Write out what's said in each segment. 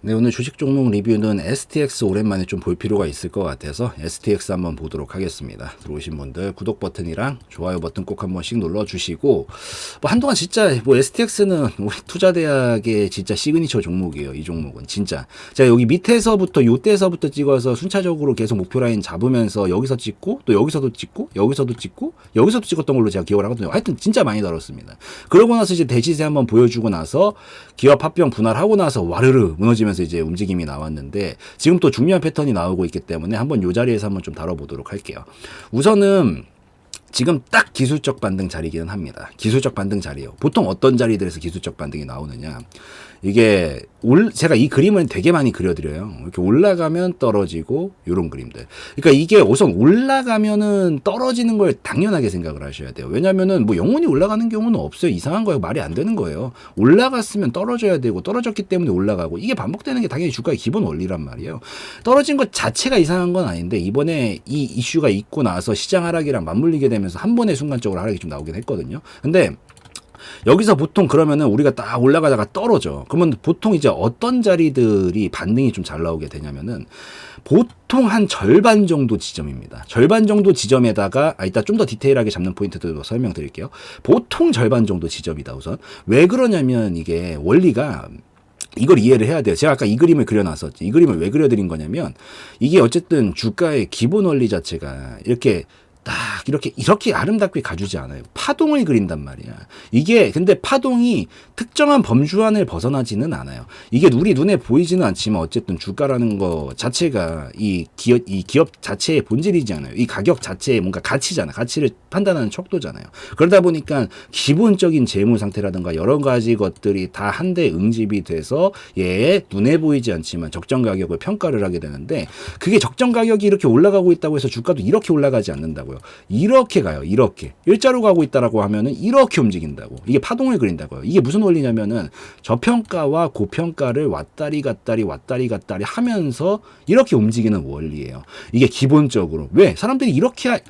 네, 오늘 주식 종목 리뷰는 STX 오랜만에 좀 볼 필요가 있을 것 같아서 STX 한번 보도록 하겠습니다. 들어오신 분들 구독 버튼이랑 좋아요 버튼 꼭 한 번씩 눌러주시고, 뭐 한동안 진짜 뭐 STX는 우리 투자대학의 진짜 시그니처 종목이에요. 이 종목은 진짜 제가 여기 밑에서부터 요때서부터 찍어서 순차적으로 계속 목표 라인 잡으면서 여기서 찍고 또 여기서도 찍고 여기서도 찍고 여기서도 찍었던 걸로 제가 기억을 하거든요. 하여튼 진짜 많이 다뤘습니다. 그러고 나서 이제 대시세 한번 보여주고 나서 기업 합병 분할하고 나서 와르르 무너지면서 이제 움직임이 나왔는데, 지금 또 중요한 패턴이 나오고 있기 때문에 한번 요 자리에서 한번 좀 다뤄보도록 할게요. 우선은 지금 딱 기술적 반등 자리기는 합니다. 기술적 반등 자리요. 보통 어떤 자리들에서 기술적 반등이 나오느냐. 이게 제가 이 그림을 되게 많이 그려드려요. 이렇게 올라가면 떨어지고 요런 그림들. 그러니까 이게 우선 올라가면은 떨어지는 걸 당연하게 생각을 하셔야 돼요. 왜냐면은 뭐 영원히 올라가는 경우는 없어요. 이상한 거예요. 말이 안 되는 거예요. 올라갔으면 떨어져야 되고 떨어졌기 때문에 올라가고, 이게 반복되는 게 당연히 주가의 기본 원리란 말이에요. 떨어진 것 자체가 이상한 건 아닌데, 이번에 이 이슈가 있고 나서 시장 하락이랑 맞물리게 되면서 한 번에 순간적으로 하락이 좀 나오긴 했거든요. 근데 여기서 보통 그러면은 우리가 딱 올라가다가 떨어져. 그러면 보통 이제 어떤 자리들이 반등이 좀 잘 나오게 되냐면은 보통 한 절반 정도 지점입니다. 절반 정도 지점에다가 이따 좀 더 디테일하게 잡는 포인트들도 설명드릴게요. 보통 절반 정도 지점이다 우선. 왜 그러냐면 이게 원리가 이걸 이해를 해야 돼요. 제가 아까 이 그림을 그려놨었지. 이 그림을 왜 그려드린 거냐면 이게 어쨌든 주가의 기본 원리 자체가 이렇게 딱 이렇게 아름답게 가주지 않아요. 파동을 그린단 말이야. 이게 근데 파동이 특정한 범주안을 벗어나지는 않아요. 이게 우리 눈에 보이지는 않지만 어쨌든 주가라는 거 자체가 이 기업 자체의 본질이지 않아요. 이 가격 자체의 뭔가 가치잖아. 가치를 판단하는 척도잖아요. 그러다 보니까 기본적인 재무 상태라든가 여러 가지 것들이 다 한데 응집이 돼서 눈에 보이지 않지만 적정 가격을 평가를 하게 되는데, 그게 적정 가격이 이렇게 올라가고 있다고 해서 주가도 이렇게 올라가지 않는다고요. 이렇게 가요. 이렇게 일자로 가고 있다라고 하면은 이렇게 움직인다고. 이게 파동을 그린다고요. 이게 무슨 원리냐면은 저평가와 고평가를 왔다리 갔다리 하면서 이렇게 움직이는 원리예요. 이게 기본적으로. 왜 사람들이 이렇게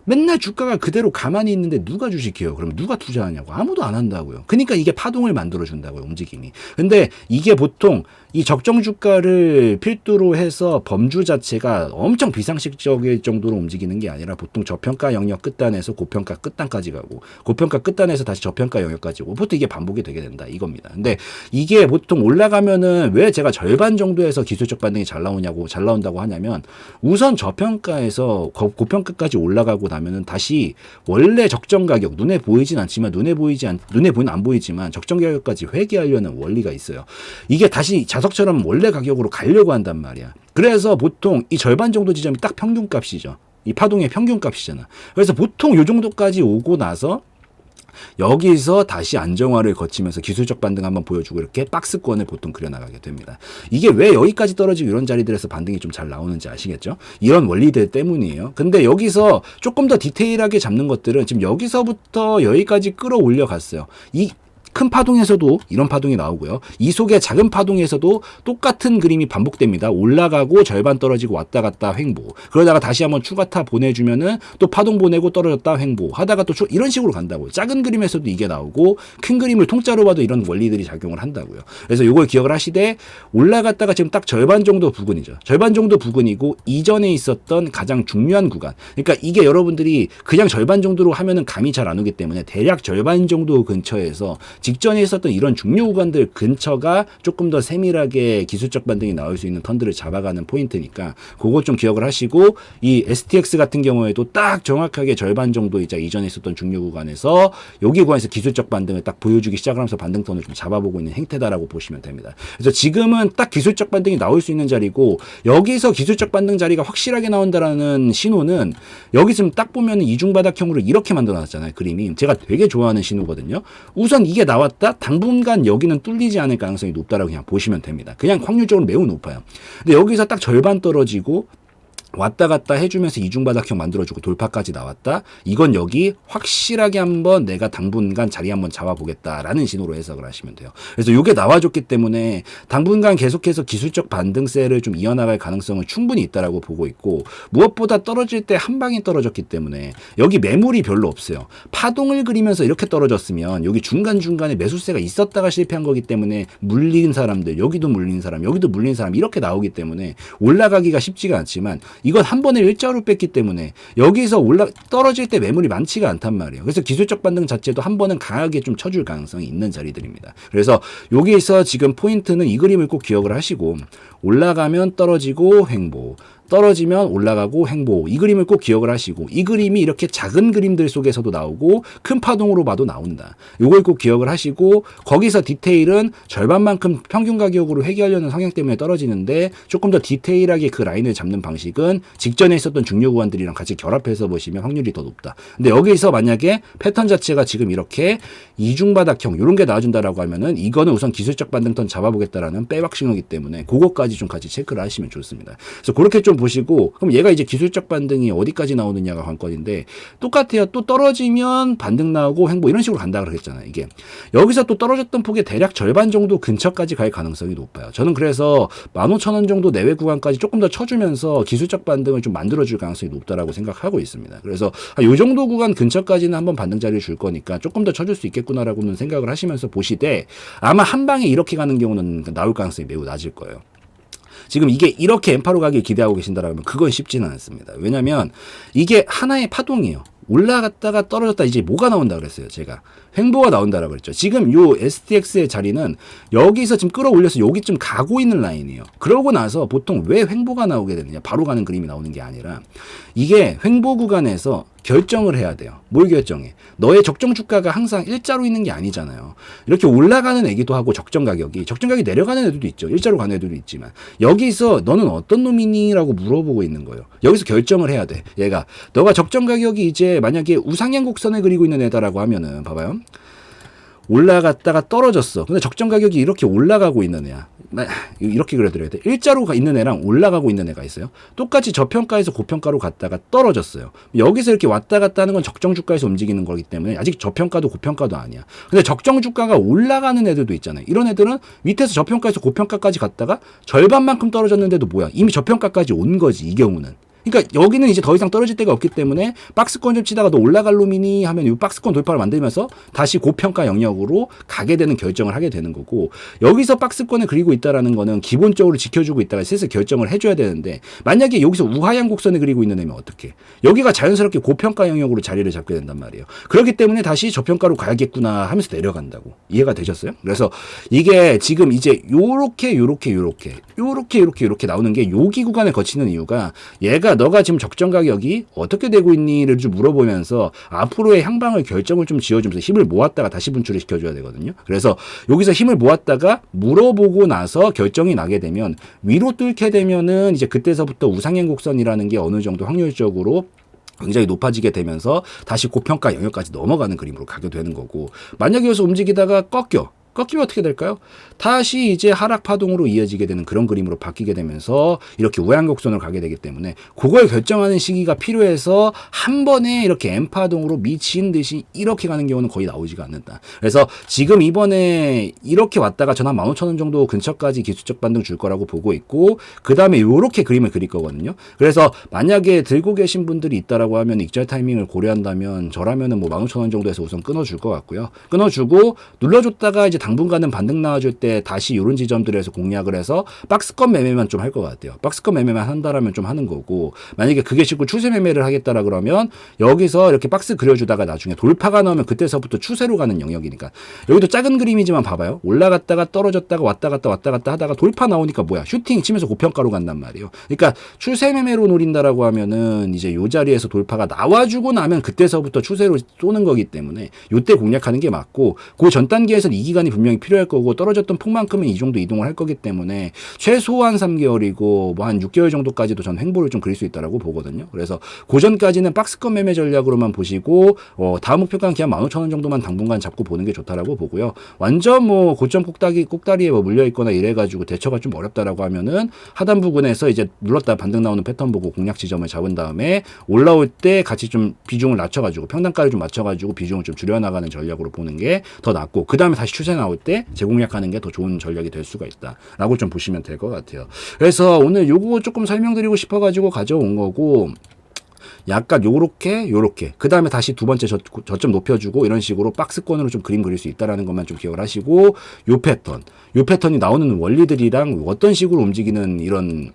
맨날 주가가 그대로 가만히 있는데 누가 주식해요? 그럼 누가 투자하냐고. 아무도 안 한다고요. 그러니까 이게 파동을 만들어준다고요, 움직임이. 근데 이게 보통 이 적정 주가를 필두로 해서 범주 자체가 엄청 비상식적일 정도로 움직이는 게 아니라 보통 저평가 영역 끝단에서 고평가 끝단까지 가고, 고평가 끝단에서 다시 저평가 영역까지 오고, 보통 이게 반복이 되게 된다 이겁니다. 근데 이게 보통 올라가면은 왜 제가 절반 정도에서 기술적 반등이 잘 나온다고 하냐면, 우선 저평가에서 고평가까지 올라가고 나면은 다시 원래 적정 가격, 눈에 보이진 않지만 눈에 보이는 안 보이지만 적정 가격까지 회귀하려는 원리가 있어요. 이게 다시 자석처럼 원래 가격으로 가려고 한단 말이야. 그래서 보통 이 절반 정도 지점이 딱 평균값이죠. 이 파동의 평균값이잖아. 그래서 보통 요 정도까지 오고 나서 여기서 다시 안정화를 거치면서 기술적 반등 한번 보여주고 이렇게 박스권을 보통 그려나가게 됩니다. 이게 왜 여기까지 떨어지고 이런 자리들에서 반등이 좀 잘 나오는지 아시겠죠? 이런 원리들 때문이에요. 근데 여기서 조금 더 디테일하게 잡는 것들은 지금 여기서부터 여기까지 끌어올려 갔어요. 이 큰 파동에서도 이런 파동이 나오고요. 이 속의 작은 파동에서도 똑같은 그림이 반복됩니다. 올라가고 절반 떨어지고 왔다 갔다 횡보. 그러다가 다시 한번 추가타 보내주면은 또 파동 보내고 떨어졌다 횡보. 하다가 또 이런 식으로 간다고요. 작은 그림에서도 이게 나오고 큰 그림을 통짜로 봐도 이런 원리들이 작용을 한다고요. 그래서 이걸 기억을 하시되, 올라갔다가 지금 딱 절반 정도 부근이죠. 절반 정도 부근이고 이전에 있었던 가장 중요한 구간. 그러니까 이게 여러분들이 그냥 절반 정도로 하면은 감이 잘 안 오기 때문에 대략 절반 정도 근처에서 직전에 있었던 이런 중요 구간들 근처가 조금 더 세밀하게 기술적 반등이 나올 수 있는 턴들을 잡아가는 포인트니까 그거 좀 기억을 하시고, 이 STX 같은 경우에도 딱 정확하게 절반 정도 이제 이전에 있었던 중요 구간에서 여기 구간에서 기술적 반등을 딱 보여주기 시작을 하면서 반등 턴을 좀 잡아보고 있는 행태다라고 보시면 됩니다. 그래서 지금은 딱 기술적 반등이 나올 수 있는 자리고, 여기서 기술적 반등 자리가 확실하게 나온다라는 신호는 여기 지금 딱 보면 이중바닥형으로 이렇게 만들어놨잖아요. 그림이 제가 되게 좋아하는 신호거든요. 우선 이게 나왔다? 당분간 여기는 뚫리지 않을 가능성이 높다라고 그냥 보시면 됩니다. 그냥 확률적으로 매우 높아요. 근데 여기서 딱 절반 떨어지고 왔다 갔다 해주면서 이중바닥형 만들어주고 돌파까지 나왔다. 이건 여기 확실하게 한번 내가 당분간 자리 한번 잡아보겠다라는 신호로 해석을 하시면 돼요. 그래서 이게 나와줬기 때문에 당분간 계속해서 기술적 반등세를 좀 이어나갈 가능성은 충분히 있다라고 보고 있고, 무엇보다 떨어질 때 한 방에 떨어졌기 때문에 여기 매물이 별로 없어요. 파동을 그리면서 이렇게 떨어졌으면 여기 중간중간에 매수세가 있었다가 실패한 거기 때문에 물린 사람들, 여기도 물린 사람, 여기도 물린 사람 이렇게 나오기 때문에 올라가기가 쉽지가 않지만, 이건 한 번에 일자로 뺐기 때문에 여기서 떨어질 때 매물이 많지가 않단 말이에요. 그래서 기술적 반등 자체도 한 번은 강하게 좀 쳐줄 가능성이 있는 자리들입니다. 그래서 여기에서 지금 포인트는 이 그림을 꼭 기억을 하시고, 올라가면 떨어지고 횡보, 떨어지면 올라가고 횡보, 이 그림을 꼭 기억을 하시고, 이 그림이 이렇게 작은 그림들 속에서도 나오고 큰 파동으로 봐도 나온다. 이걸 꼭 기억을 하시고, 거기서 디테일은 절반만큼 평균 가격으로 회귀하려는 성향 때문에 떨어지는데, 조금 더 디테일하게 그 라인을 잡는 방식은 직전에 있었던 중요 구간들이랑 같이 결합해서 보시면 확률이 더 높다. 근데 여기서 만약에 패턴 자체가 지금 이렇게 이중바닥형 이런 게 나와준다라고 하면은, 이거는 우선 기술적 반등턴 잡아보겠다라는 빼박 신호이기 때문에 그것까지 좀 같이 체크를 하시면 좋습니다. 그래서 그렇게 좀 보시고, 그럼 얘가 이제 기술적 반등이 어디까지 나오느냐가 관건인데, 똑같아요. 또 떨어지면 반등 나오고 횡보 이런 식으로 간다 그랬잖아요. 이게 여기서 또 떨어졌던 폭의 대략 절반 정도 근처까지 갈 가능성이 높아요. 저는 그래서 15,000원 정도 내외 구간까지 조금 더 쳐주면서 기술적 반등을 좀 만들어줄 가능성이 높다라고 생각하고 있습니다. 그래서 이 정도 구간 근처까지는 한번 반등 자리를 줄 거니까 조금 더 쳐줄 수 있겠구나라고는 생각을 하시면서 보시되, 아마 한 방에 이렇게 가는 경우는 나올 가능성이 매우 낮을 거예요. 지금 이게 이렇게 엠파로 가길 기대하고 계신다라면 그건 쉽지는 않습니다. 왜냐면 이게 하나의 파동이에요. 올라갔다가 떨어졌다. 이제 뭐가 나온다 그랬어요. 제가 횡보가 나온다라고 그랬죠. 지금 요 STX의 자리는 여기서 지금 끌어올려서 여기쯤 가고 있는 라인이에요. 그러고 나서 보통 왜 횡보가 나오게 되느냐, 바로 가는 그림이 나오는 게 아니라, 이게 횡보 구간에서 결정을 해야 돼요. 뭘 결정해? 너의 적정 주가가 항상 일자로 있는 게 아니잖아요. 이렇게 올라가는 애기도 하고 적정 가격이 내려가는 애들도 있죠. 일자로 가는 애들도 있지만, 여기서 너는 어떤 놈이니? 라고 물어보고 있는 거예요. 여기서 결정을 해야 돼. 얘가 너가 적정 가격이 이제 만약에 우상향 곡선을 그리고 있는 애다라고 하면은, 봐봐요. 올라갔다가 떨어졌어. 근데 적정 가격이 이렇게 올라가고 있는 애야. 이렇게 그려드려야 돼. 일자로 있는 애랑 올라가고 있는 애가 있어요. 똑같이 저평가에서 고평가로 갔다가 떨어졌어요. 여기서 이렇게 왔다 갔다 하는 건 적정 주가에서 움직이는 거기 때문에 아직 저평가도 고평가도 아니야. 근데 적정 주가가 올라가는 애들도 있잖아요. 이런 애들은 밑에서 저평가에서 고평가까지 갔다가 절반만큼 떨어졌는데도 뭐야, 이미 저평가까지 온 거지, 이 경우는. 그러니까 여기는 이제 더 이상 떨어질 데가 없기 때문에 박스권 좀 치다가 너 올라갈 놈이니 하면 이 박스권 돌파를 만들면서 다시 고평가 영역으로 가게 되는 결정을 하게 되는 거고, 여기서 박스권을 그리고 있다라는 거는 기본적으로 지켜주고 있다가 슬슬 결정을 해줘야 되는데, 만약에 여기서 우하향 곡선을 그리고 있는 애면 어떡해? 여기가 자연스럽게 고평가 영역으로 자리를 잡게 된단 말이에요. 그렇기 때문에 다시 저평가로 가야겠구나 하면서 내려간다고. 이해가 되셨어요? 그래서 이게 지금 이제 요렇게 나오는 게 여기 구간을 거치는 이유가, 얘가 너가 지금 적정 가격이 어떻게 되고 있니를 좀 물어보면서 앞으로의 향방을 결정을 좀 지어주면서 힘을 모았다가 다시 분출을 시켜줘야 되거든요. 그래서 여기서 힘을 모았다가 물어보고 나서 결정이 나게 되면, 위로 뚫게 되면은 이제 그때서부터 우상향 곡선이라는 게 어느 정도 확률적으로 굉장히 높아지게 되면서 다시 고평가 영역까지 넘어가는 그림으로 가게 되는 거고, 만약에 여기서 움직이다가 꺾이면 어떻게 될까요? 다시 이제 하락 파동으로 이어지게 되는 그런 그림으로 바뀌게 되면서 이렇게 우양곡선으로 가게 되기 때문에, 그걸 결정하는 시기가 필요해서 한 번에 이렇게 M파동으로 미친 듯이 이렇게 가는 경우는 거의 나오지가 않는다. 그래서 지금 이번에 이렇게 왔다가 전 한 15,000원 정도 근처까지 기술적 반등 줄 거라고 보고 있고, 그 다음에 이렇게 그림을 그릴 거거든요. 그래서 만약에 들고 계신 분들이 있다라고 하면 익절 타이밍을 고려한다면, 저라면은 뭐 15,000원 정도에서 우선 끊어줄 것 같고요. 끊어주고 눌러줬다가 이제 당분간은 반등 나와줄 때 다시 이런 지점들에서 공략을 해서 박스권 매매만 좀 할 것 같아요. 박스권 매매만 한다라면 좀 하는 거고, 만약에 그게 싫고 추세 매매를 하겠다라 그러면 여기서 이렇게 박스 그려주다가 나중에 돌파가 나오면 그때서부터 추세로 가는 영역이니까. 여기도 작은 그림이지만 봐봐요. 올라갔다가 떨어졌다가 왔다 갔다 하다가 돌파 나오니까 뭐야, 슈팅 치면서 고평가로 간단 말이에요. 그러니까 추세 매매로 노린다라고 하면은 이제 요 자리에서 돌파가 나와주고 나면 그때서부터 추세로 쏘는 거기 때문에 요때 공략하는 게 맞고, 그 전 단계에서는 이 기간이 분명히 필요할 거고 떨어졌던 폭만큼은 이 정도 이동을 할 거기 때문에 최소한 3개월이고 뭐 한 6개월 정도까지도 전 횡보를 좀 그릴 수 있다라고 보거든요. 그래서 고전까지는 박스권 매매 전략으로만 보시고 다음 목표가 기한 15,000원 정도만 당분간 잡고 보는 게 좋다라고 보고요. 완전 뭐 고점 꼭다리에 뭐 물려 있거나 이래가지고 대처가 좀 어렵다라고 하면은 하단 부근에서 이제 눌렀다 반등 나오는 패턴 보고 공략 지점을 잡은 다음에 올라올 때 같이 좀 비중을 낮춰가지고 평단가를 좀 맞춰가지고 비중을 좀 줄여나가는 전략으로 보는 게 더 낫고 그 다음에 다시 추세 나올 때 재공략하는 게 더 좋은 전략이 될 수가 있다라고 좀 보시면 될 것 같아요. 그래서 오늘 요거 조금 설명드리고 싶어가지고 가져온 거고. 약간 요렇게 그 다음에 다시 두 번째 저점 높여주고 이런 식으로 박스권으로 좀 그림 그릴 수 있다라는 것만 좀 기억을 하시고 요 패턴이 나오는 원리들이랑 어떤 식으로 움직이는 이런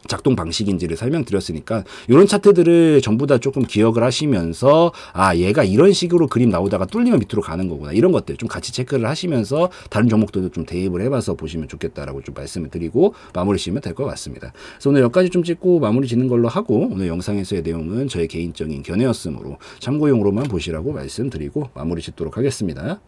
작동 방식인지를 설명드렸으니까 이런 차트들을 전부 다 조금 기억을 하시면서 아 얘가 이런 식으로 그림 나오다가 뚫리면 밑으로 가는 거구나 이런 것들 좀 같이 체크를 하시면서 다른 종목들도 좀 대입을 해봐서 보시면 좋겠다라고 좀 말씀을 드리고 마무리 지으면 될 것 같습니다. 그래서 오늘 여기까지 좀 찍고 마무리 짓는 걸로 하고 오늘 영상에서의 내용은 저의 개인적인 견해였으므로 참고용으로만 보시라고 말씀드리고 마무리 짓도록 하겠습니다.